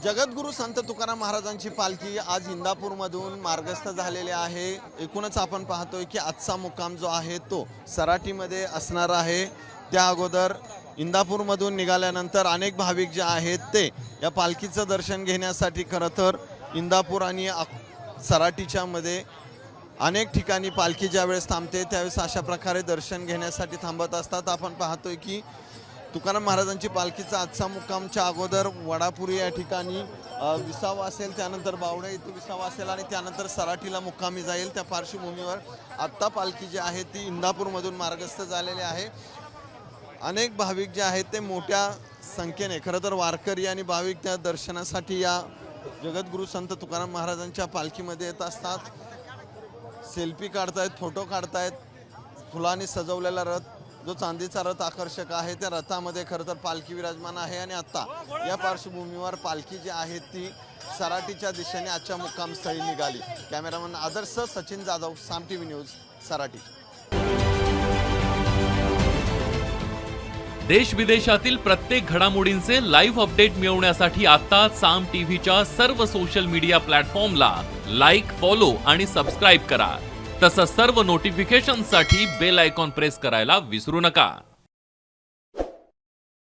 जगद्गुरू संत तुकाराम महाराजांची पालखी आज इंदापूरमधून मार्गस्थ झालेली आहे। एकूणच आपण पाहतोय की आजचा मुक्काम जो आहे तो सराटीमध्ये असणार आहे। त्या अगोदर इंदापूरमधून निघाल्यानंतर अनेक भाविक जे आहेत ते या पालखीचं दर्शन घेण्यासाठी खरं तर इंदापूर आणि सराटीच्या मध्ये अनेक ठिकाणी पालखी ज्यावेळेस थांबते त्यावेळेस अशा प्रकारे दर्शन घेण्यासाठी थांबत असतात। आपण पाहतोय की तुकाराम महाराजांची पालखीचा आजचा मुक्कामच्या अगोदर वडापुरी या ठिकाणी विसावा असेल, त्यानंतर बावडा इथे विसावा असेल आणि त्यानंतर सराटीला मुक्कामी जाईल। त्या पार्श्वभूमीवर आत्ता पालखी जी आहे ती इंदापूरमधून मार्गस्थ झालेली आहे। अनेक भाविक जे आहेत ते मोठ्या संख्येने खरं तर वारकरी आणि भाविक त्या दर्शनासाठी या जगद्गुरू संत तुकाराम महाराजांच्या पालखीमध्ये येत असतात। सेल्फी काढतायत, फोटो काढतायत। फुलांनी सजवलेला रथ जो चांदीचा रथ आकर्षक आहे त्या रथामध्ये खरं तर पालखी विराजमान आहे आणि आता या पार्श्वभूमीवर पालखी जी आहे ती सराटीच्या दिशेने आजच्या मुक्कामस्थळी निघाली। कॅमेरामन आदर्श सचिन जाधव, साम टीव्ही न्यूज, सराटी। देश विदेशातील प्रत्येक घडामोडींचे लाईव्ह अपडेट मिळवण्यासाठी आता साम टीव्हीच्या सर्व सोशल मीडिया प्लॅटफॉर्मला लाईक, फॉलो आणि सबस्क्राईब करा। तसंच सर्व नोटिफिकेशनसाठी बेल आयकॉन प्रेस करायला विसरू नका।